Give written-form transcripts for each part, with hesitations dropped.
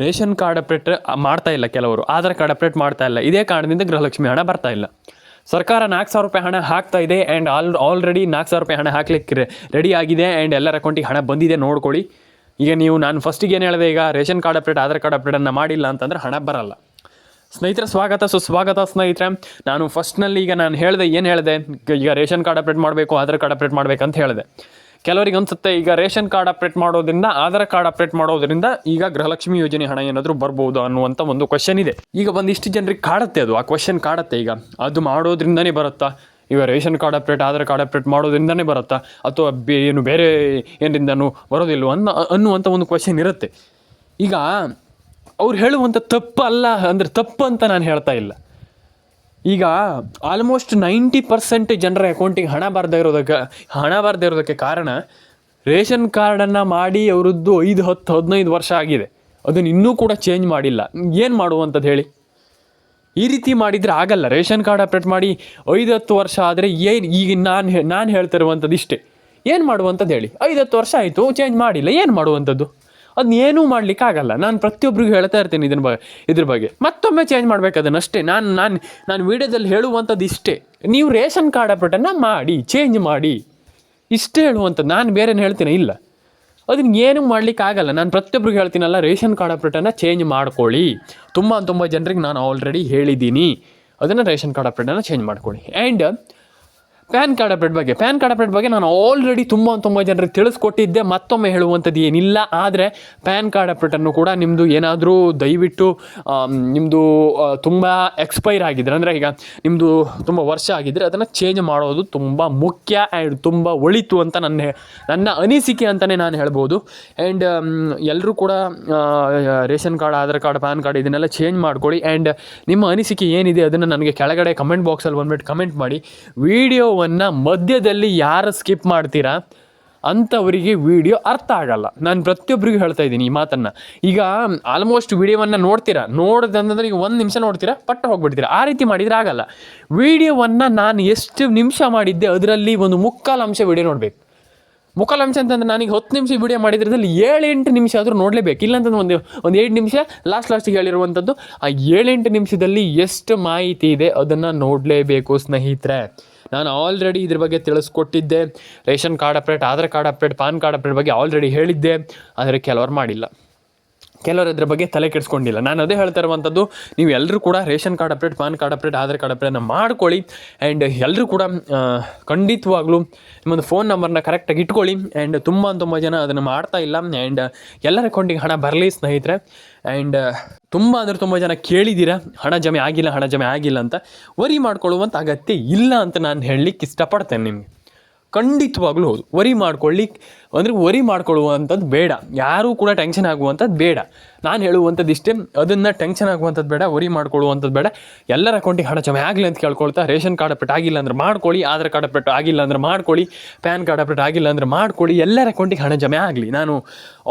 Ration card update ಮಾಡ್ತಾ ಇಲ್ಲ ಕೆಲವರು, ಆಧಾರ್ ಕಾರ್ಡ್ ಅಪ್ಡೇಟ್ ಮಾಡ್ತಾ ಇಲ್ಲ. ಇದೇ ಕಾರಣದಿಂದ ಗೃಹಲಕ್ಷ್ಮಿ ಹಣ ಬರ್ತಾ ಇಲ್ಲ. ಸರ್ಕಾರ 4,000 ರೂಪಾಯಿ ಹಣ ಹಾಕ್ತಾ ಇದೆ ಆ್ಯಂಡ್ ಆಲ್ರೆಡಿ 4,000 ರೂಪಾಯಿ ಹಣ ಹಾಕ್ಲಿಕ್ಕೆ ರೆಡಿ ಆಗಿದೆ ಆ್ಯಂಡ್ ಎಲ್ಲರ ಅಕೌಂಟಿಗೆ ಹಣ ಬಂದಿದೆ ನೋಡ್ಕೊಳ್ಳಿ. ಈಗ ನೀವು ನಾನು ಫಸ್ಟಿಗೆ ಏನು ಹೇಳಿದೆ, ಈಗ ration card update Aadhaar card ಅಪ್ಡೇಟನ್ನು ಮಾಡಿಲ್ಲ ಅಂತಂದರೆ ಹಣ ಬರಲ್ಲ. ಸ್ನೇಹಿತರೆ ಸುಸ್ವಾಗತ ಸ್ನೇಹಿತರೆ. ನಾನು ಫಸ್ಟ್ನಲ್ಲಿ ಈಗ ನಾನು ಹೇಳಿದೆ, ಏನು ಹೇಳಿದೆ, ಈಗ ರೇಷನ್ ಕಾರ್ಡ್ ಅಪ್ಡೇಟ್ ಮಾಡಬೇಕು, ಆಧಾರ್ ಕಾರ್ಡ್ ಅಪ್ಡೇಟ್ ಮಾಡಬೇಕಂತ ಹೇಳಿದೆ. ಕೆಲವರಿಗೆ ಅನ್ಸುತ್ತೆ ಈಗ ರೇಷನ್ ಕಾರ್ಡ್ ಅಪ್ಡೇಟ್ ಮಾಡೋದ್ರಿಂದ, ಆಧಾರ್ ಕಾರ್ಡ್ ಅಪ್ಡೇಟ್ ಮಾಡೋದ್ರಿಂದ ಈಗ ಗೃಹಲಕ್ಷ್ಮಿ ಯೋಜನೆ ಹಣ ಏನಾದರೂ ಬರ್ಬೋದು ಅನ್ನುವಂಥ ಒಂದು ಕ್ವಶನ್ ಇದೆ. ಈಗ ಒಂದಿಷ್ಟು ಜನರಿಗೆ ಕಾಡುತ್ತೆ ಅದು, ಆ ಕ್ವಶನ್ ಕಾಡುತ್ತೆ. ಈಗ ಅದು ಮಾಡೋದ್ರಿಂದನೇ ಬರುತ್ತಾ, ಈಗ ration card update Aadhaar card update ಮಾಡೋದ್ರಿಂದನೇ ಬರುತ್ತಾ, ಅಥವಾ ಏನು ಬೇರೆ ಏನರಿಂದನೂ ಬರೋದಿಲ್ವ ಅನ್ನುವಂಥ ಒಂದು ಕ್ವಶನ್ ಇರುತ್ತೆ. ಈಗ ಅವ್ರು ಹೇಳುವಂಥ ತಪ್ಪಲ್ಲ ಅಂದರೆ ತಪ್ಪು ಅಂತ ನಾನು ಹೇಳ್ತಾ ಇಲ್ಲ. ಈಗ ಆಲ್ಮೋಸ್ಟ್ 90% ಜನರ ಅಕೌಂಟಿಗೆ ಹಣ ಬರದೇ ಇರೋದಕ್ಕೆ ಕಾರಣ ರೇಷನ್ ಕಾರ್ಡನ್ನು ಮಾಡಿ ಅವರದ್ದು 5, 10, 15 ವರ್ಷ ಆಗಿದೆ. ಅದನ್ನು ಇನ್ನೂ ಕೂಡ ಚೇಂಜ್ ಮಾಡಿಲ್ಲ. ಏನು ಮಾಡುವಂಥದ್ದು ಹೇಳಿ? ಈ ರೀತಿ ಮಾಡಿದರೆ ಆಗಲ್ಲ. ರೇಷನ್ ಕಾರ್ಡ್ ಅಪ್ಡೇಟ್ ಮಾಡಿ 5, 10 ವರ್ಷ ಆದರೆ ಏನು, ಈಗ ನಾನು ಹೇಳ್ತಿರುವಂಥದ್ದು ಇಷ್ಟೇ. ಏನು ಮಾಡುವಂಥದ್ದು ಹೇಳಿ? 5, 10 ವರ್ಷ ಆಯಿತು, ಚೇಂಜ್ ಮಾಡಿಲ್ಲ, ಏನು ಮಾಡುವಂಥದ್ದು? ಅದನ್ನೇನೂ ಮಾಡಲಿಕ್ಕಾಗಲ್ಲ. ನಾನು ಪ್ರತಿಯೊಬ್ಬರಿಗೂ ಹೇಳ್ತಾ ಇರ್ತೀನಿ ಇದ್ರ ಬಗ್ಗೆ. ಮತ್ತೊಮ್ಮೆ ಚೇಂಜ್ ಮಾಡಬೇಕು ಅದನ್ನು ಅಷ್ಟೇ. ನಾನು ವೀಡಿಯೋದಲ್ಲಿ ಹೇಳುವಂಥದ್ದು ಇಷ್ಟೇ. ನೀವು ರೇಷನ್ ಕಾರ್ಡ್ ಅಪ್ಡೇಟನ್ನು ಮಾಡಿ, ಚೇಂಜ್ ಮಾಡಿ, ಇಷ್ಟೇ ಹೇಳುವಂಥದ್ದು. ನಾನು ಬೇರೆನೇ ಹೇಳ್ತೀನಿ ಇಲ್ಲ, ಅದನ್ನು ಏನೂ ಮಾಡಲಿಕ್ಕಾಗಲ್ಲ. ನಾನು ಪ್ರತಿಯೊಬ್ಬರಿಗೆ ಹೇಳ್ತೀನಲ್ಲ, ರೇಷನ್ ಕಾರ್ಡ್ ಅಪ್ಡೇಟನ್ನು ಚೇಂಜ್ ಮಾಡ್ಕೊಳ್ಳಿ. ತುಂಬ ಜನರಿಗೆ ನಾನು ಆಲ್ರೆಡಿ ಹೇಳಿದ್ದೀನಿ, ಅದನ್ನು ರೇಷನ್ ಕಾರ್ಡ್ ಅಪ್ಡೇಟನ್ನು ಚೇಂಜ್ ಮಾಡ್ಕೊಳ್ಳಿ. ಆ್ಯಂಡ್ ಪ್ಯಾನ್ ಕಾರ್ಡ್ ಅಪ್ಡೇಟ್ ಬಗ್ಗೆ ನಾನು ಆಲ್ರೆಡಿ ತುಂಬ ಜನರಿಗೆ ತಿಳಿಸ್ಕೊಟ್ಟಿದ್ದೆ. ಮತ್ತೊಮ್ಮೆ ಹೇಳುವಂಥದ್ದು ಏನಿಲ್ಲ. ಆದರೆ ಪ್ಯಾನ್ ಕಾರ್ಡ್ ಅಪ್ಡೇಟನ್ನು ಕೂಡ ನಿಮ್ಮದು ಏನಾದರೂ ದಯವಿಟ್ಟು ನಿಮ್ಮದು ತುಂಬ ಎಕ್ಸ್ಪೈರ್ ಆಗಿದ್ರೆ, ಅಂದರೆ ಈಗ ನಿಮ್ಮದು ತುಂಬ ವರ್ಷ ಆಗಿದ್ದರೆ ಅದನ್ನು ಚೇಂಜ್ ಮಾಡೋದು ತುಂಬ ಮುಖ್ಯ ಆ್ಯಂಡ್ ತುಂಬ ಒಳಿತು ಅಂತ ನನ್ನ ಅನಿಸಿಕೆ ಅಂತಲೇ ನಾನು ಹೇಳ್ಬೋದು. ಆ್ಯಂಡ್ ಎಲ್ಲರೂ ಕೂಡ ration card, Aadhaar card, PAN card ಇದನ್ನೆಲ್ಲ ಚೇಂಜ್ ಮಾಡ್ಕೊಳ್ಳಿ. ಆ್ಯಂಡ್ ನಿಮ್ಮ ಅನಿಸಿಕೆ ಏನಿದೆ ಅದನ್ನು ನನಗೆ ಕೆಳಗಡೆ ಕಮೆಂಟ್ ಬಾಕ್ಸಲ್ಲಿ ಬಂದುಬಿಟ್ಟು ಕಮೆಂಟ್ ಮಾಡಿ. ವಿಡಿಯೋವನ್ನು ಮಧ್ಯದಲ್ಲಿ ಯಾರು ಸ್ಕಿಪ್ ಮಾಡ್ತೀರಾ ಅಂಥವರಿಗೆ ವಿಡಿಯೋ ಅರ್ಥ ಆಗಲ್ಲ. ನಾನು ಪ್ರತಿಯೊಬ್ಬರಿಗೂ ಹೇಳ್ತಾ ಇದ್ದೀನಿ ಈ ಮಾತನ್ನು. ಈಗ ಆಲ್ಮೋಸ್ಟ್ ವಿಡಿಯೋವನ್ನು ನೋಡೋದಂತಂದ್ರೆ ಈಗ 1 ನಿಮಿಷ ನೋಡ್ತೀರಾ, ಪಟ್ಟು ಹೋಗ್ಬಿಡ್ತೀರಾ. ಆ ರೀತಿ ಮಾಡಿದರೆ ಆಗಲ್ಲ. ವಿಡಿಯೋವನ್ನು ನಾನು ಎಷ್ಟು ನಿಮಿಷ ಮಾಡಿದ್ದೆ ಅದರಲ್ಲಿ ಒಂದು 3/4 ಅಂಶ ವಿಡಿಯೋ ನೋಡಬೇಕು. 3/4 ಅಂಶ ಅಂತಂದ್ರೆ ನಾನೀಗ 10 ನಿಮಿಷ ವಿಡಿಯೋ ಮಾಡಿದ್ರಲ್ಲಿ 7-8 ನಿಮಿಷ ಆದರೂ ನೋಡಲೇಬೇಕು. ಇಲ್ಲಾಂತಂದ್ರೆ ಒಂದು 7 ನಿಮಿಷ ಲಾಸ್ಟಿಗೆ ಹೇಳಿರುವಂಥದ್ದು. ಆ 7-8 ನಿಮಿಷದಲ್ಲಿ ಎಷ್ಟು ಮಾಹಿತಿ ಇದೆ ಅದನ್ನು ನೋಡಲೇಬೇಕು ಸ್ನೇಹಿತರೆ. ನಾನು ಆಲ್ರೆಡಿ ಇದ್ರ ಬಗ್ಗೆ ತಿಳಿಸ್ಕೊಟ್ಟಿದ್ದೆ. Ration card update, Aadhaar card update, PAN card update ಬಗ್ಗೆ ಆಲ್ರೆಡಿ ಹೇಳಿದ್ದೆ. ಆದರೆ ಕೆಲವರು ಮಾಡಿಲ್ಲ, ಕೆಲವರು ಇದ್ರ ಬಗ್ಗೆ ತಲೆ ಕೆಡಿಸ್ಕೊಂಡಿಲ್ಲ. ನಾನು ಅದೇ ಹೇಳ್ತಾ ಇರುವಂಥದ್ದು, ನೀವು ಎಲ್ಲರೂ ಕೂಡ ration card update, PAN card update, Aadhaar card ಅಪ್ಡೇಟನ್ನು ಮಾಡ್ಕೊಳ್ಳಿ. ಆ್ಯಂಡ್ ಎಲ್ಲರೂ ಕೂಡ ಖಂಡಿತವಾಗ್ಲೂ ನಿಮ್ಮೊಂದು ಫೋನ್ ನಂಬರ್ನ ಕರೆಕ್ಟಾಗಿ ಇಟ್ಕೊಳ್ಳಿ. ಆ್ಯಂಡ್ ತುಂಬ ಜನ ಅದನ್ನು ಮಾಡ್ತಾ ಇಲ್ಲ. ಆ್ಯಂಡ್ ಎಲ್ಲರ ಅಕೌಂಟಿಗೆ ಹಣ ಬರಲಿ ಸ್ನೇಹಿತರೆ. ಆ್ಯಂಡ್ ತುಂಬ ಜನ ಕೇಳಿದ್ದೀರಾ ಹಣ ಜಮೆ ಆಗಿಲ್ಲ ಅಂತ. ವರಿ ಮಾಡ್ಕೊಳ್ಳುವಂಥ ಅಗತ್ಯ ಇಲ್ಲ ಅಂತ ನಾನು ಹೇಳಲಿಕ್ಕೆ ಇಷ್ಟಪಡ್ತೇನೆ ನಿಮಗೆ. ಖಂಡಿತವಾಗ್ಲೂ ಹೌದು, ವರಿ ಮಾಡ್ಕೊಳ್ಳುವಂಥದ್ದು ಬೇಡ. ಯಾರೂ ಕೂಡ ಟೆನ್ಷನ್ ಆಗುವಂಥದ್ದು ಬೇಡ. ನಾನು ಹೇಳುವಂಥದ್ದು ಇಷ್ಟೇ, ಅದನ್ನು ಟೆನ್ಷನ್ ಆಗುವಂಥದ್ದು ಬೇಡ, ವರಿ ಮಾಡ್ಕೊಳ್ಳುವಂಥದ್ದು ಬೇಡ. ಎಲ್ಲರ ಅಕೌಂಟಿಗೆ ಹಣ ಜಮೆ ಆಗಲಿ ಅಂತ ಕೇಳ್ಕೊಳ್ತಾ, ರೇಷನ್ ಕಾರ್ಡ್ ಅಪ್ಡೇಟ್ ಆಗಿಲ್ಲ ಅಂದ್ರೆ ಮಾಡ್ಕೊಳ್ಳಿ, ಆಧಾರ್ ಕಾರ್ಡ್ ಅಪ್ಡೇಟ್ ಆಗಿಲ್ಲ ಅಂದ್ರೆ ಮಾಡ್ಕೊಳ್ಳಿ, ಪ್ಯಾನ್ ಕಾರ್ಡ್ ಅಪ್ಡೇಟ್ ಆಗಿಲ್ಲ ಅಂದ್ರೆ ಮಾಡ್ಕೊಳ್ಳಿ. ಎಲ್ಲರ ಅಕೌಂಟಿಗೆ ಹಣ ಜಮೆ ಆಗಲಿ. ನಾನು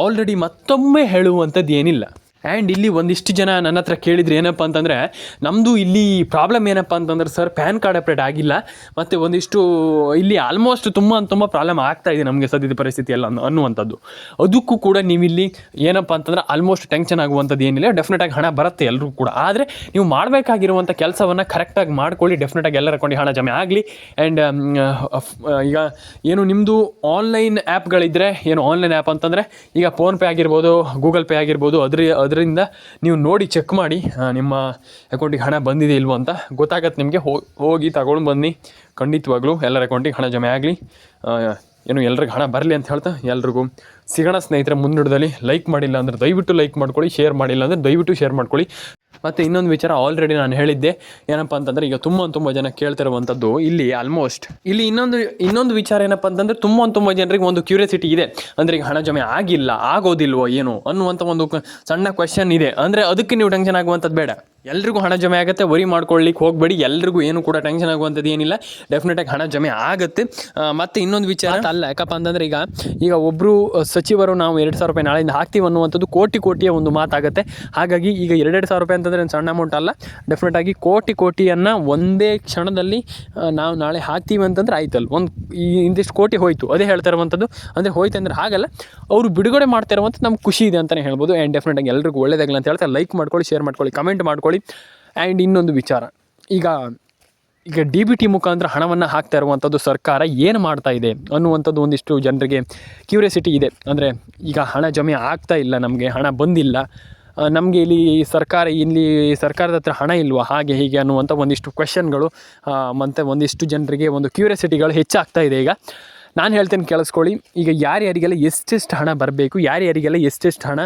ಆಲ್ರೆಡಿ ಮತ್ತೊಮ್ಮೆ ಹೇಳುವಂಥದ್ದು ಏನಿಲ್ಲ. ಆ್ಯಂಡ್ ಇಲ್ಲಿ ಒಂದಿಷ್ಟು ಜನ ನನ್ನ ಹತ್ರ ಕೇಳಿದ್ರು, ಏನಪ್ಪ ಅಂತಂದರೆ ನಮ್ಮದು ಇಲ್ಲಿ ಪ್ರಾಬ್ಲಮ್ ಏನಪ್ಪ ಅಂತಂದ್ರೆ ಸರ್, ಪ್ಯಾನ್ ಕಾರ್ಡ್ ಅಪ್ಡೇಟ್ ಆಗಿಲ್ಲ, ಮತ್ತು ಒಂದಿಷ್ಟು ಇಲ್ಲಿ ಆಲ್ಮೋಸ್ಟ್ ತುಂಬ ಪ್ರಾಬ್ಲಮ್ ಆಗ್ತಾಯಿದೆ ನಮಗೆ ಸದ್ಯದ ಪರಿಸ್ಥಿತಿ ಎಲ್ಲ ಅನ್ನುವಂಥದ್ದು. ಅದಕ್ಕೂ ಕೂಡ ನೀವಿಲ್ಲಿ ಏನಪ್ಪ ಅಂತಂದ್ರೆ ಆಲ್ಮೋಸ್ಟ್ ಟೆನ್ಷನ್ ಆಗುವಂಥದ್ದು ಏನಿಲ್ಲ. ಡೆಫಿನೆಟಾಗಿ ಹಣ ಬರುತ್ತೆ ಎಲ್ಲರೂ ಕೂಡ. ಆದರೆ ನೀವು ಮಾಡಬೇಕಾಗಿರುವಂಥ ಕೆಲಸವನ್ನು ಕರೆಕ್ಟಾಗಿ ಮಾಡ್ಕೊಳ್ಳಿ. ಡೆಫಿನೆಟಾಗಿ ಎಲ್ಲರ ಅಕೌಂಟಿಗೆ ಹಣ ಜಮೆ ಆಗಲಿ. ಆ್ಯಂಡ್ ಈಗ ಏನು ನಿಮ್ಮದು ಆನ್ಲೈನ್ ಆ್ಯಪ್ಗಳಿದ್ದರೆ, ಏನು ಆನ್ಲೈನ್ ಆ್ಯಪ್ ಅಂತಂದರೆ ಈಗ ಫೋನ್ಪೇ ಆಗಿರ್ಬೋದು, ಗೂಗಲ್ ಪೇ ಆಗಿರ್ಬೋದು, ಅದರಿಂದ ನೀವು ನೋಡಿ ಚೆಕ್ ಮಾಡಿ ನಿಮ್ಮ ಅಕೌಂಟಿಗೆ ಹಣ ಬಂದಿದೆ ಇಲ್ವೋ ಅಂತ ಗೊತ್ತಾಗತ್ತೆ ನಿಮಗೆ. ಹೋಗಿ ತಗೊಂಡು ಬನ್ನಿ. ಖಂಡಿತವಾಗ್ಲೂ ಎಲ್ಲರ ಅಕೌಂಟಿಗೆ ಹಣ ಜಮೆ ಆಗಲಿ. ಏನು ಎಲ್ರಿಗೂ ಹಣ ಬರಲಿ ಅಂತ ಹೇಳ್ತಾ ಎಲ್ರಿಗೂ ಸಿಗೋಣ ಸ್ನೇಹಿತರೆ ಮುಂದಿಡದಲ್ಲಿ. ಲೈಕ್ ಮಾಡಿಲ್ಲ ಅಂದರೆ ದಯವಿಟ್ಟು ಲೈಕ್ ಮಾಡ್ಕೊಳ್ಳಿ, ಶೇರ್ ಮಾಡಿಲ್ಲ ಅಂದರೆ ದಯವಿಟ್ಟು ಶೇರ್ ಮಾಡ್ಕೊಳ್ಳಿ. ಮತ್ತು ಇನ್ನೊಂದು ವಿಚಾರ ಆಲ್ರೆಡಿ ನಾನು ಹೇಳಿದ್ದೆ, ಏನಪ್ಪ ಅಂತಂದರೆ ಈಗ ತುಂಬ ಜನ ಕೇಳ್ತಿರುವಂಥದ್ದು ಇಲ್ಲಿ ಆಲ್ಮೋಸ್ಟ್ ಇಲ್ಲಿ ಇನ್ನೊಂದು ವಿಚಾರ ಏನಪ್ಪ ಅಂತಂದರೆ ತುಂಬ ಜನರಿಗೆ ಒಂದು ಕ್ಯೂರಿಯಾಸಿಟಿ ಇದೆ. ಅಂದರೆ ಈಗ ಹಣ ಜಮೆ ಆಗೋದಿಲ್ವೋ ಏನೋ ಅನ್ನುವಂಥ ಒಂದು ಸಣ್ಣ ಕ್ವೆಶ್ಚನ್ ಇದೆ. ಅಂದರೆ ಅದಕ್ಕೆ ನೀವು ಟೆನ್ಷನ್ ಆಗುವಂಥದ್ದು ಬೇಡ. ಎಲ್ರಿಗೂ ಹಣ ಜಮೆ ಆಗುತ್ತೆ, ವರಿ ಮಾಡ್ಕೊಳ್ಳಿಕ್ಕೆ ಹೋಗಬೇಡಿ. ಎಲ್ರಿಗೂ ಏನು ಕೂಡ ಟೆನ್ಷನ್ ಆಗುವಂಥದ್ದು ಏನಿಲ್ಲ, ಡೆಫಿನೆಟಾಗಿ ಹಣ ಜಮೆ ಆಗುತ್ತೆ. ಮತ್ತು ಇನ್ನೊಂದು ವಿಚಾರ ಅಲ್ಲ, ಯಾಕಪ್ಪ ಅಂತಂದರೆ ಈಗ ಒಬ್ಬರು ಸಚಿವರು ನಾವು 2,000 ರೂಪಾಯಿ ನಾಳೆಯಿಂದ ಹಾಕ್ತೀವಿ ಅನ್ನುವಂಥದ್ದು ಕೋಟಿಯ ಒಂದು ಮಾತಾಗುತ್ತೆ. ಹಾಗಾಗಿ ಈಗ 2,000 ರೂಪಾಯಿ ಅಂತಂದರೆ ಏನು ಸಣ್ಣ ಅಮೌಂಟ್ ಅಲ್ಲ. ಡೆಫಿನೆಟಾಗಿ ಕೋಟಿಯನ್ನು ಒಂದೇ ಕ್ಷಣದಲ್ಲಿ ನಾವು ನಾಳೆ ಹಾಕ್ತೀವಿ ಅಂತಂದ್ರೆ ಆಯ್ತಲ್ಲ, ಇಂದಿಷ್ಟು ಕೋಟಿ ಹೋಯಿತು, ಅದೇ ಹೇಳ್ತಾ ಇರುವಂಥದ್ದು. ಅಂದರೆ ಹೋಯ್ತು ಅಂದರೆ ಹಾಗಲ್ಲ, ಅವರು ಬಿಡುಗಡೆ ಮಾಡ್ತಾ ಇರುವಂಥದ್ದು ನಮ್ಗೆ ಖುಷಿ ಇದೆ ಅಂತಲೇ ಹೇಳ್ಬೋದು. ಆ್ಯಂಡ್ ಡೆಫಿನೆಟಾಗಿ ಎಲ್ರಿಗೂ ಒಳ್ಳೆಯದಾಗಲಿ ಅಂತ ಹೇಳ್ತಾ ಲೈಕ್ ಮಾಡ್ಕೊಳ್ಳಿ, ಶೇರ್ ಮಾಡ್ಕೊಳ್ಳಿ, ಕಮೆಂಟ್ ಮಾಡ್ಕೊಳ್ಳಿ. ಆ್ಯಂಡ್ ಇನ್ನೊಂದು ವಿಚಾರ, ಈಗ DBT ಮುಖಾಂತರ ಹಣವನ್ನು ಹಾಕ್ತಾ ಇರುವಂಥದ್ದು ಸರ್ಕಾರ ಏನು ಮಾಡ್ತಾ ಇದೆ ಅನ್ನುವಂಥದ್ದು ಒಂದಿಷ್ಟು ಜನರಿಗೆ ಕ್ಯೂರಿಯಾಸಿಟಿ ಇದೆ. ಅಂದರೆ ಈಗ ಹಣ ಜಮೆ ಆಗ್ತಾ ಇಲ್ಲ, ನಮಗೆ ಹಣ ಬಂದಿಲ್ಲ, ನಮಗೆ ಇಲ್ಲಿ ಸರ್ಕಾರದ ಹತ್ರ ಹಣ ಇಲ್ವಾ, ಹಾಗೆ ಹೀಗೆ ಅನ್ನುವಂಥ ಒಂದಿಷ್ಟು ಕ್ವೆಶನ್ಗಳು ಮತ್ತು ಒಂದಿಷ್ಟು ಜನರಿಗೆ ಒಂದು ಕ್ಯೂರಿಯಾಸಿಟಿಗಳು ಹೆಚ್ಚಾಗ್ತಾ ಇದೆ. ಈಗ ನಾನು ಹೇಳ್ತೇನೆ, ಕೇಳಿಸ್ಕೊಳ್ಳಿ. ಈಗ ಯಾರ್ಯಾರಿಗೆಲ್ಲ ಎಷ್ಟೆಷ್ಟು ಹಣ ಬರಬೇಕು, ಯಾರ್ಯಾರಿಗೆಲ್ಲ ಎಷ್ಟೆಷ್ಟು ಹಣ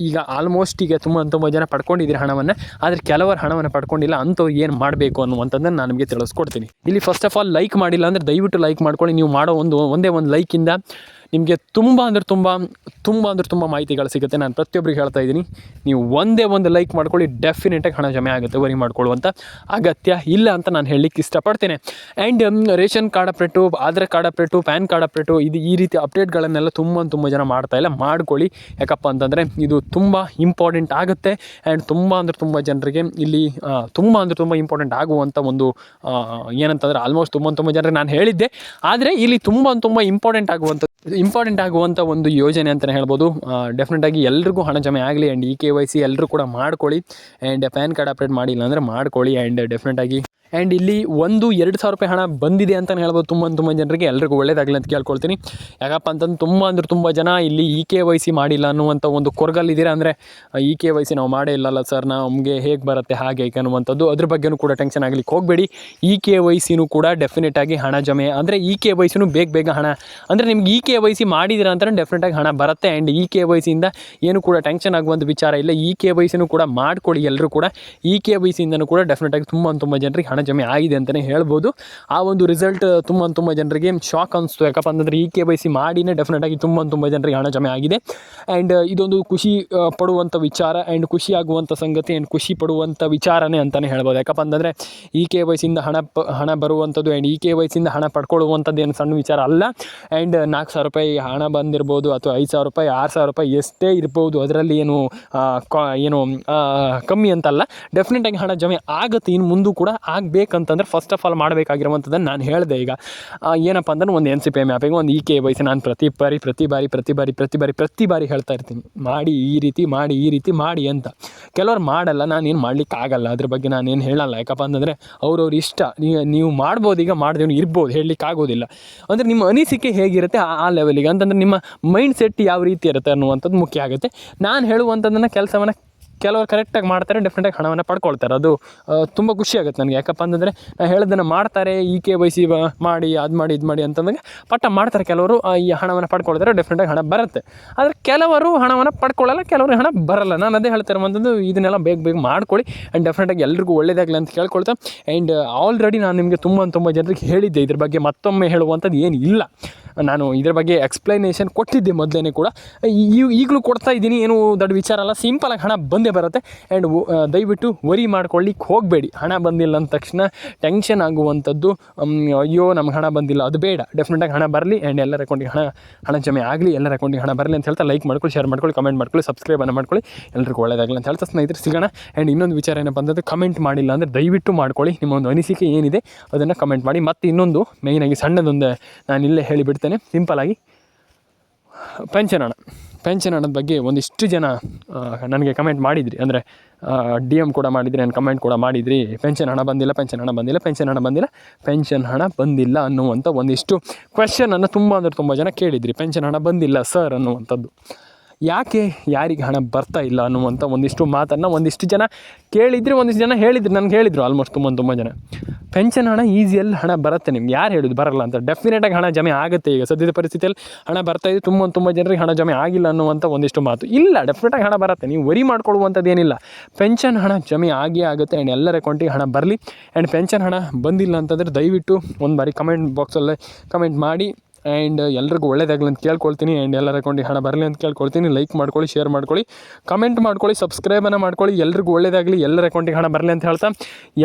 ಈಗ ಆಲ್ಮೋಸ್ಟ್ ಈಗ ತುಂಬ ಜನ ಪಡ್ಕೊಂಡಿದ್ದೀರಿ ಹಣವನ್ನು, ಆದರೆ ಕೆಲವರು ಹಣವನ್ನು ಪಡ್ಕೊಂಡಿಲ್ಲ. ಅಂಥವ್ರು ಏನು ಮಾಡಬೇಕು ಅನ್ನುವಂಥದ್ದನ್ನು ನಾನು ನಿಮಗೆ ತಿಳಿಸ್ಕೊಡ್ತೀನಿ. ಇಲ್ಲಿ ಫಸ್ಟ್ ಆಫ್ ಆಲ್ ಲೈಕ್ ಮಾಡಿಲ್ಲ ಅಂದರೆ ದಯವಿಟ್ಟು ಲೈಕ್ ಮಾಡ್ಕೊಳ್ಳಿ. ನೀವು ಮಾಡೋ ಒಂದೇ ಒಂದು ಲೈಕಿಂದ ನಿಮಗೆ ತುಂಬ ಮಾಹಿತಿಗಳು ಸಿಗುತ್ತೆ. ನಾನು ಪ್ರತಿಯೊಬ್ಬರಿಗೆ ಹೇಳ್ತಾ ಇದ್ದೀನಿ, ನೀವು ಒಂದೇ ಒಂದು ಲೈಕ್ ಮಾಡ್ಕೊಳ್ಳಿ, ಡೆಫಿನೆಟಾಗಿ ಹಣ ಜಮೆ ಆಗುತ್ತೆ. ವರಿ ಮಾಡ್ಕೊಳ್ಳುವಂಥ ಅಗತ್ಯ ಇಲ್ಲ ಅಂತ ನಾನು ಹೇಳಲಿಕ್ಕೆ ಇಷ್ಟಪಡ್ತೇನೆ. And ration card update, Aadhaar card update, PAN card update, ಈ ರೀತಿ ಅಪ್ಡೇಟ್ಗಳನ್ನೆಲ್ಲ ತುಂಬ ಜನ ಮಾಡ್ತಾಯಿಲ್ಲ. ಮಾಡ್ಕೊಳ್ಳಿ. ಯಾಕಪ್ಪ ಅಂತಂದರೆ ಇದು ತುಂಬ ಇಂಪಾರ್ಟೆಂಟ್ ಆಗುತ್ತೆ. ಆ್ಯಂಡ್ ತುಂಬ ಜನರಿಗೆ ಇಲ್ಲಿ ತುಂಬ ಇಂಪಾರ್ಟೆಂಟ್ ಆಗುವಂಥ ಒಂದು ಏನಂತಂದರೆ ಆಲ್ಮೋಸ್ಟ್ ತುಂಬ ಜನರಿಗೆ ನಾನು ಹೇಳಿದ್ದೆ, ಆದರೆ ಇಲ್ಲಿ ತುಂಬ ಇಂಪಾರ್ಟೆಂಟ್ ಆಗುವಂಥ ಒಂದು ಯೋಜನೆ ಅಂತಲೇ ಹೇಳ್ಬೋದು. ಡೆಫಿನೆಟಾಗಿ ಎಲ್ರಿಗೂ ಹಣ ಜಮೆ ಆಗಲಿ. ಆ್ಯಂಡ್ KYC ಎಲ್ಲರೂ ಕೂಡ ಮಾಡ್ಕೊಳ್ಳಿ. ಆ್ಯಂಡ್ ಪ್ಯಾನ್ ಕಾರ್ಡ್ ಅಪ್ಡೇಟ್ ಮಾಡಿಲ್ಲ ಅಂದರೆ ಮಾಡ್ಕೊಳ್ಳಿ. ಆ್ಯಂಡ್ ಡೆಫಿನೆಟಾಗಿ ಆ್ಯಂಡ್ ಇಲ್ಲಿ 2,000 ರೂಪಾಯಿ ಹಣ ಬಂದಿದೆ ಅಂತಲೇ ಹೇಳ್ಬೋದು ತುಂಬ ಜನರಿಗೆ. ಎಲ್ರಿಗೂ ಒಳ್ಳೇದಾಗಲಿ ಅಂತ ಕೇಳ್ಕೊಳ್ತೀನಿ. ಯಾಕಪ್ಪ ಅಂತಂದು ತುಂಬ ಜನ ಇಲ್ಲಿ KYC ಮಾಡಿಲ್ಲ ಅನ್ನುವಂಥ ಒಂದು ಕೊರಗಲ್ಲಿದ್ದೀರಾ. ಅಂದರೆ KYC ನಾವು ಮಾಡೇ ಇಲ್ಲಲ್ಲ ಸರ್, ನಮಗೆ ಹೇಗೆ ಬರುತ್ತೆ ಹಾಗೆ ಅನ್ನುವಂಥದ್ದು, ಅದ್ರ ಬಗ್ಗೆನೂ ಕೂಡ ಟೆನ್ಷನ್ ಆಗಲಿಕ್ಕೆ ಹೋಗಬೇಡಿ. KYCನೂ ಕೂಡ ಡೆಫಿನೆಟಾಗಿ ಹಣ ಜಮೆ, ಅಂದರೆ KYCನೂ ಬೇಗ ಹಣ, ಅಂದರೆ ನಿಮ್ಗೆ KYC ಮಾಡಿದಿರ ಅಂತಲೇ ಡೆಫಿನೆಟಾಗಿ ಹಣ ಬರುತ್ತೆ. ಆ್ಯಂಡ್ KYCಯಿಂದ ಏನು ಕೂಡ ಟೆನ್ಷನ್ ಆಗುವಂಥ ವಿಚಾರ ಇಲ್ಲ. KYCನೂ ಕೂಡ ಮಾಡ್ಕೊಳ್ಳಿ. ಎಲ್ಲರೂ ಕೂಡ KYCಯಿಂದನೂ ಕೂಡ ಡೆಫಿನೆಟಾಗಿ ತುಂಬ ಜನರಿಗೆ ಹಣ ಜಮೆ ಆಗಿದೆ ಅಂತಲೇ ಹೇಳ್ಬೋದು. ಆ ಒಂದು ರಿಸಲ್ಟ್ ತುಂಬ ಜನರಿಗೆ ಶಾಕ್ ಅನಿಸ್ತು. ಯಾಕಪ್ಪ ಅಂತಂದರೆ KYC ಮಾಡಿನೇ ಡೆಫಿನೆಟಾಗಿ ತುಂಬ ಜನರಿಗೆ ಹಣ ಜಮೆ ಆಗಿದೆ. ಆ್ಯಂಡ್ ಇದೊಂದು ಖುಷಿ ಪಡುವಂಥ ವಿಚಾರ, ಆ್ಯಂಡ್ ಖುಷಿ ಆಗುವಂಥ ಸಂಗತಿ, ಆ್ಯಂಡ್ ಖುಷಿ ಪಡುವಂಥ ವಿಚಾರನೇ ಅಂತಲೇ ಹೇಳ್ಬೋದು. ಯಾಕಪ್ಪ ಅಂತಂದರೆ KYCಯಿಂದ ಹಣ ಬರುವಂಥದ್ದು, ಆ್ಯಂಡ್ KYCಯಿಂದ ಹಣ ಪಡ್ಕೊಳ್ಳುವಂಥದ್ದು ಏನು ಸಣ್ಣ ವಿಚಾರ ಅಲ್ಲ. ಆ್ಯಂಡ್ 4,000 ರೂಪಾಯಿ ಹಣ ಬಂದಿರ್ಬೋದು, ಅಥವಾ 5,000 ರೂಪಾಯಿ, 6,000 ರೂಪಾಯಿ ಎಷ್ಟೇ ಇರ್ಬೋದು, ಅದರಲ್ಲಿ ಏನು ಕಮ್ಮಿ ಅಂತಲ್ಲ. ಡೆಫಿನೆಟಾಗಿ ಹಣ ಜಮೆ ಆಗುತ್ತೆ. ಇನ್ನು ಮುಂದೂ ಕೂಡ ಆಗಬೇಕಂತಂದ್ರೆ ಫಸ್ಟ್ ಆಫ್ ಆಲ್ ಮಾಡಬೇಕಾಗಿರುವಂಥದ್ದನ್ನು ನಾನು ಹೇಳಿದೆ. ಈಗ ಏನಪ್ಪ ಅಂದ್ರೆ ಒಂದು NCPI ಮ್ಯಾಪಿಗೆ ಒಂದು KYC ನಾನು ಪ್ರತಿ ಬಾರಿ ಹೇಳ್ತಾ ಇರ್ತೀನಿ, ಮಾಡಿ ಈ ರೀತಿ ಮಾಡಿ ಅಂತ. ಕೆಲವ್ರು ಮಾಡಲ್ಲ, ನಾನೇನು ಮಾಡ್ಲಿಕ್ಕೆ ಆಗಲ್ಲ, ಅದ್ರ ಬಗ್ಗೆ ನಾನೇನು ಹೇಳಲ್ಲ. ಯಾಕಪ್ಪ ಅಂತಂದರೆ ಅವ್ರವ್ರ ಇಷ್ಟ. ನೀವು ಮಾಡ್ಬೋದು, ಈಗ ಮಾಡಿದವನು ಇರ್ಬೋದು, ಹೇಳಲಿಕ್ಕೆ ಆಗೋದಿಲ್ಲ. ಅಂದರೆ ನಿಮ್ಮ ಅನಿಸಿಕೆ ಹೇಗಿರುತ್ತೆ ಆ ಲೆವೆಲಿಗೆ, ಅಂತಂದರೆ ನಿಮ್ಮ ಮೈಂಡ್ ಸೆಟ್ ಯಾವ ರೀತಿ ಇರುತ್ತೆ ಅನ್ನುವಂಥದ್ದು ಮುಖ್ಯ ಆಗುತ್ತೆ. ನಾನು ಹೇಳುವಂಥದ್ದನ್ನು ಕೆಲಸವನ್ನು ಕೆಲವರು ಕರೆಕ್ಟಾಗಿ ಮಾಡ್ತಾರೆ, ಡೆಫಿನೆಟಾಗಿ ಹಣವನ್ನು ಪಡ್ಕೊಳ್ತಾರೆ. ಅದು ತುಂಬ ಖುಷಿಯಾಗುತ್ತೆ ನನಗೆ. ಯಾಕಪ್ಪ ಅಂತಂದರೆ ನಾನು ಹೇಳೋದನ್ನು ಮಾಡ್ತಾರೆ, KYC ಮಾಡಿ ಅದು ಮಾಡಿ ಇದು ಮಾಡಿ ಅಂತಂದಾಗ ಪಟ್ಟ ಮಾಡ್ತಾರೆ. ಕೆಲವರು ಈ ಹಣವನ್ನು ಪಡ್ಕೊಳ್ತಾರೆ, ಡೆಫಿನೆಟಾಗಿ ಹಣ ಬರುತ್ತೆ. ಆದರೆ ಕೆಲವರು ಹಣವನ್ನು ಪಡ್ಕೊಳ್ಳಲ್ಲ, ಕೆಲವರು ಹಣ ಬರಲ್ಲ. ನಾನು ಅದೇ ಹೇಳ್ತಿರುವಂಥದ್ದು, ಇದನ್ನೆಲ್ಲ ಬೇಗ ಮಾಡ್ಕೊಳ್ಳಿ. ಆ್ಯಂಡ್ ಡೆಫಿನೆಟಾಗಿ ಎಲ್ರಿಗೂ ಒಳ್ಳೆಯದಾಗಲಿ ಅಂತ ಕೇಳ್ಕೊಳ್ತಾ. ಆ್ಯಂಡ್ ಆಲ್ರೆಡಿ ನಾನು ನಿಮಗೆ ತುಂಬ ಜನರಿಗೆ ಹೇಳಿದ್ದೆ, ಇದ್ರ ಬಗ್ಗೆ ಮತ್ತೊಮ್ಮೆ ಹೇಳುವಂಥದ್ದು ಏನು ಇಲ್ಲ. ನಾನು ಇದ್ರ ಬಗ್ಗೆ ಎಕ್ಸ್ಪ್ಲನೇಷನ್ ಕೊಟ್ಟಿದ್ದೆ ಮೊದಲೇ ಕೂಡ, ಈಗಲೂ ಕೊಡ್ತಾ ಇದ್ದೀನಿ. ಏನು ದೊಡ್ಡ ವಿಚಾರ ಅಲ್ಲ, ಸಿಂಪಲಾಗಿ ಹಣ ಬಂದೇ ಬರುತ್ತೆ. ಆ್ಯಂಡ್ ದಯವಿಟ್ಟು ವರಿ ಮಾಡ್ಕೊಳ್ಳಿಕ್ಕೆ ಹೋಗಬೇಡಿ. ಹಣ ಬಂದಿಲ್ಲ ಅಂದ ತಕ್ಷಣ ಟೆನ್ಷನ್ ಆಗುವಂಥದ್ದು, ಅಯ್ಯೋ ನಮ್ಗೆ ಹಣ ಬಂದಿಲ್ಲ, ಅದು ಬೇಡ. ಡೆಫಿನೆಟಾಗಿ ಹಣ ಬರಲಿ. ಆ್ಯಂಡ್ ಎಲ್ಲರ ಅಕೌಂಟಿಗೆ ಹಣ ಜಮೆ ಆಗಲಿ, ಎಲ್ಲರ ಅಕೌಂಟಿಗೆ ಹಣ ಬರಲಿ ಅಂತ ಹೇಳ್ತಾ ಲೈಕ್ ಮಾಡ್ಕೊಳ್ಳಿ, ಶೇರ್ ಮಾಡ್ಕೊಳ್ಳಿ, ಕಮೆಂಟ್ ಮಾಡ್ಕೊಳ್ಳಿ, ಸಬ್ಸ್ಕ್ರೈಬನ್ನು ಮಾಡ್ಕೊಳ್ಳಿ. ಎಲ್ರಿಗೂ ಒಳ್ಳೆಯದಾಗಲಿ ಅಂತ ಹೇಳ್ತಾ ಸ್ನೇಹಿತರೆ ಸಿಗೋಣ. ಆ್ಯಂಡ್ ಇನ್ನೊಂದು ವಿಚಾರ ಏನಪ್ಪ ಅಂತಂದರೆ, ಕಮೆಂಟ್ ಮಾಡಿಲ್ಲ ಅಂದರೆ ದಯವಿಟ್ಟು ಮಾಡ್ಕೊಳ್ಳಿ. ನಿಮ್ಮ ಒಂದು ಅನಿಸಿಕೆ ಏನಿದೆ ಅದನ್ನು ಕಮೆಂಟ್ ಮಾಡಿ. ಮತ್ತು ಇನ್ನೊಂದು ಮೇಯ್ನಾಗಿ ಸಣ್ಣದೊಂದು ನಾನು ಇಲ್ಲೇ ಹೇಳಿಬಿಡ್ತೇನೆ ಸಿಂಪಲಾಗಿ, ಪೆನ್ಷನ್ ಹಣದ ಬಗ್ಗೆ ಒಂದಿಷ್ಟು ಜನ ನನಗೆ ಕಮೆಂಟ್ ಮಾಡಿದ್ರಿ. ಅಂದರೆ DM ಕೂಡ ಮಾಡಿದ್ರಿ, ನಾನು ಕಮೆಂಟ್ ಕೂಡ ಮಾಡಿದ್ರಿ, ಪೆನ್ಷನ್ ಹಣ ಬಂದಿಲ್ಲ ಅನ್ನುವಂಥ ಒಂದಿಷ್ಟು ಕ್ವೆಶ್ಚನನ್ನು ತುಂಬ ಜನ ಕೇಳಿದ್ರಿ. ಪೆನ್ಷನ್ ಹಣ ಬಂದಿಲ್ಲ ಸರ್ ಅನ್ನುವಂಥದ್ದು. ಯಾಕೆ, ಯಾರಿಗೆ ಹಣ ಬರ್ತಾ ಇಲ್ಲ ಅನ್ನುವಂಥ ಒಂದಿಷ್ಟು ಮಾತನ್ನು ಒಂದಿಷ್ಟು ಜನ ಕೇಳಿದ್ರಿ, ಒಂದಿಷ್ಟು ಜನ ಹೇಳಿದ್ರು, ನನಗೆ ಹೇಳಿದರು ಆಲ್ಮೋಸ್ಟ್ ತುಂಬ ಜನ. ಪೆನ್ಷನ್ ಹಣ ಈಸಿಯಲ್ಲಿ ಹಣ ಬರುತ್ತೆ, ನಿಮ್ಗೆ ಯಾರು ಹೇಳಿದ್ರು ಬರಲ್ಲ ಅಂತ. ಡೆಫಿನೆಟಾಗಿ ಹಣ ಜಮೆ ಆಗುತ್ತೆ. ಈಗ ಸದ್ಯದ ಪರಿಸ್ಥಿತಿಯಲ್ಲಿ ಹಣ ಬರ್ತಾ ಇದೆ, ತುಂಬ ಜನರಿಗೆ ಹಣ ಜಮೆ ಆಗಿಲ್ಲ ಅನ್ನುವಂಥ ಒಂದಿಷ್ಟು ಮಾತು ಇಲ್ಲ. ಡೆಫಿನೆಟಾಗಿ ಹಣ ಬರುತ್ತೆ, ನೀವು ವರಿ ಮಾಡ್ಕೊಳ್ಳುವಂಥದ್ದು ಏನಿಲ್ಲ. ಪೆನ್ಷನ್ ಹಣ ಜಮೆ ಆಗುತ್ತೆ. ಆ್ಯಂಡ್ ಎಲ್ಲರ ಅಕೌಂಟಿಗೆ ಹಣ ಬರಲಿ. ಆ್ಯಂಡ್ ಪೆನ್ಷನ್ ಹಣ ಬಂದಿಲ್ಲ ಅಂತಂದರೆ ದಯವಿಟ್ಟು ಒಂದು ಬಾರಿ ಕಮೆಂಟ್ ಬಾಕ್ಸಲ್ಲೇ ಕಮೆಂಟ್ ಮಾಡಿ. ಆ್ಯಂಡ್ ಎಲ್ರಿಗೂ ಒಳ್ಳೇದಾಗಲಿ ಅಂತ ಕೇಳ್ಕೊಳ್ತೀನಿ. ಆ್ಯಂಡ್ ಎಲ್ಲರ ಅಕೌಂಟಿಗೆ ಹಣ ಬರಲಿ ಅಂತ ಕೇಳ್ಕೊಳ್ತೀನಿ. ಲೈಕ್ ಮಾಡ್ಕೊಳ್ಳಿ, ಶೇರ್ ಮಾಡ್ಕೊಳ್ಳಿ, ಕಮೆಂಟ್ ಮಾಡ್ಕೊಳ್ಳಿ, ಸಬ್ಸ್ಕ್ರೈಬನ್ನು ಮಾಡ್ಕೊಳ್ಳಿ. ಎಲ್ರಿಗೂ ಒಳ್ಳೇದಾಗಲಿ, ಎಲ್ಲರ ಅಕೌಂಟಿಗೆ ಹಣ ಬರಲಿ ಅಂತ ಹೇಳ್ತಾ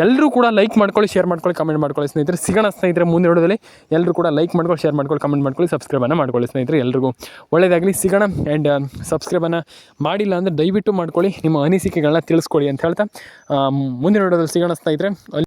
ಎಲ್ಲರೂ ಕೂಡ ಲೈಕ್ ಮಾಡ್ಕೊಳ್ಳಿ, ಶೇರ್ ಮಾಡ್ಕೊಳ್ಳಿ, ಕಮೆಂಟ್ ಮಾಡ್ಕೊಳ್ಳಿ ಸ್ನೇಹಿತರೆ. ಸಿಗೋಣ ಸ್ನೇಹಿತರೆ ಮುಂದೆ ವಿಡಿಯೋದಲ್ಲಿ. ಎಲ್ಲರೂ ಕೂಡ ಲೈಕ್ ಮಾಡ್ಕೊಳ್ಳಿ, ಶೇರ್ ಮಾಡ್ಕೊಳ್ಳಿ, ಕಮೆಂಟ್ ಮಾಡ್ಕೊಳ್ಳಿ, ಸಬ್ಸ್ಕ್ರೈಬನ್ನು ಮಾಡ್ಕೊಳ್ಳಿ ಸ್ನೇಹಿತರೆ. ಎಲ್ರಿಗೂ ಒಳ್ಳೇದಾಗಲಿ, ಸಿಗೋಣ. ಆ್ಯಂಡ್ ಸಬ್ಸ್ಕ್ರೈಬನ್ನು ಮಾಡಿಲ್ಲ ಅಂದರೆ ದಯವಿಟ್ಟು ಮಾಡ್ಕೊಳ್ಳಿ, ನಿಮ್ಮ ಅನಿಸಿಕೆಗಳನ್ನ ತಿಳಿಸ್ಕೊಳ್ಳಿ ಅಂತ ಹೇಳ್ತಾ ಮುಂದಿನ ವಿಡಿಯೋದಲ್ಲಿ ಸಿಗೋಣ ಸ್ನೇಹಿತರೆ.